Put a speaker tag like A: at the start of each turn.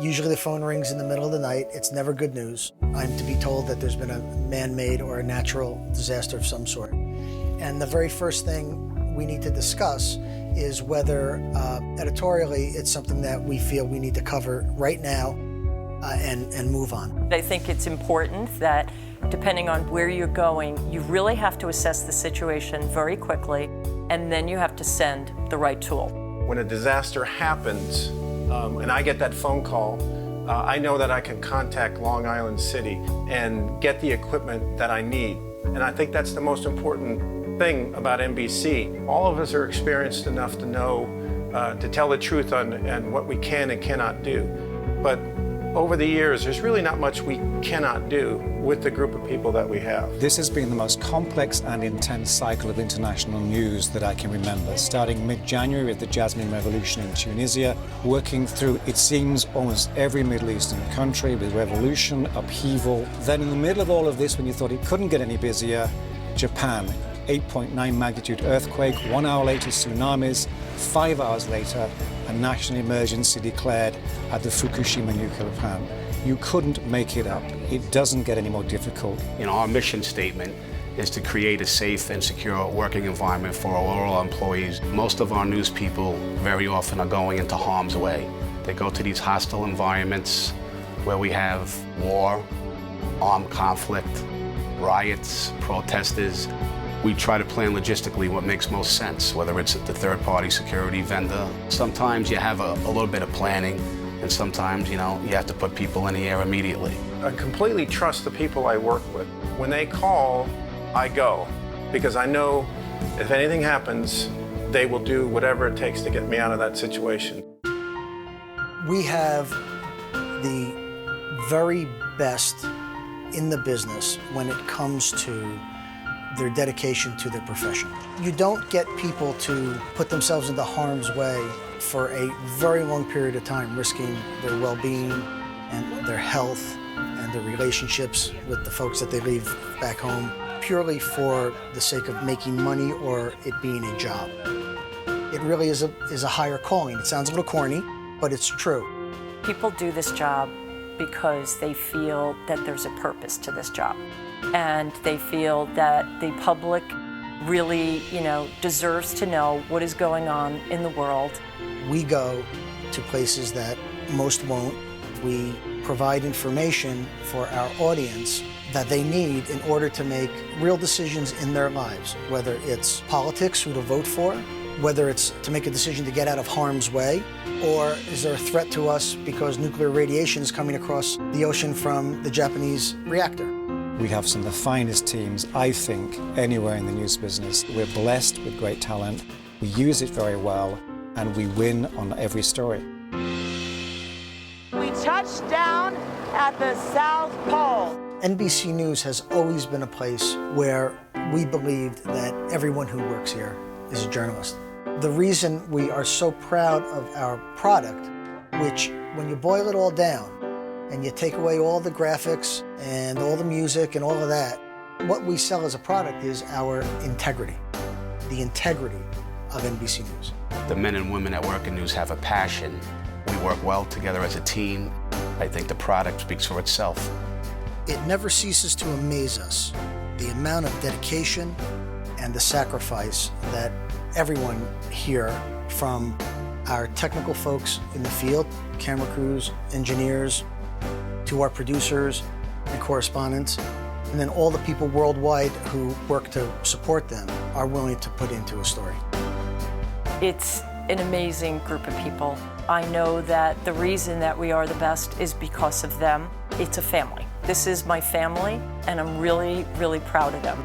A: Usually the phone rings in the middle of the night. It's never good news. I'm to be told that there's been a man-made or a natural disaster of some sort. And the very first thing we need to discuss is whether editorially it's something that we feel we need to cover right now and move on.
B: I think it's important that depending on where you're going, you really have to assess the situation very quickly, and then you have to send the right tool.
C: When a disaster happens, and I get that phone call, I know that I can contact Long Island City and get the equipment that I need. And I think that's the most important thing about NBC. All of us are experienced enough to know, to tell the truth on what we can and cannot do. But over the years, there's really not much we cannot do with the group of people that we have.
D: This has been the most complex and intense cycle of international news that I can remember, starting mid-January with the Jasmine Revolution in Tunisia, working through, it seems, almost every Middle Eastern country with revolution, upheaval. Then in the middle of all of this, when you thought it couldn't get any busier, Japan, 8.9 magnitude earthquake, 1 hour later tsunamis, 5 hours later, a national emergency declared at the Fukushima nuclear plant. You couldn't make it up. It doesn't get any more difficult.
E: You know, our mission statement is to create a safe and secure working environment for all our employees. Most of our news people very often are going into harm's way. They go to these hostile environments where we have war, armed conflict, riots, protesters. We try to plan logistically what makes most sense, whether it's the third-party security vendor. Sometimes you have a little bit of planning, and sometimes, you know, you have to put people in the air immediately.
C: I completely trust the people I work with. When they call, I go, because I know if anything happens, they will do whatever it takes to get me out of that situation.
A: We have the very best in the business when it comes to their dedication to their profession. You don't get people to put themselves into harm's way for a very long period of time, risking their well-being and their health and their relationships with the folks that they leave back home, purely for the sake of making money or it being a job. It really is a higher calling. It sounds a little corny, but it's true.
B: People do this job because they feel that there's a purpose to this job. And they feel that the public really, deserves to know what is going on in the world.
A: We go to places that most won't. We provide information for our audience that they need in order to make real decisions in their lives, whether it's politics, who to vote for, whether it's to make a decision to get out of harm's way, or is there a threat to us because nuclear radiation is coming across the ocean from the Japanese reactor.
D: We have some of the finest teams, I think, anywhere in the news business. We're blessed with great talent. We use it very well, and we win on every story.
F: We touched down at the South Pole.
A: NBC News has always been a place where we believed that everyone who works here is a journalist. The reason we are so proud of our product, which when you boil it all down, and you take away all the graphics and all the music and all of that, what we sell as a product is our integrity, the integrity of NBC News.
E: The men and women that work in news have a passion. We work well together as a team. I think the product speaks for itself.
A: It never ceases to amaze us, the amount of dedication and the sacrifice that everyone here, from our technical folks in the field, camera crews, engineers, to our producers and correspondents, and then all the people worldwide who work to support them, are willing to put into a story.
B: It's an amazing group of people. I know that the reason that we are the best is because of them. It's a family. This is my family, and I'm really, really proud of them.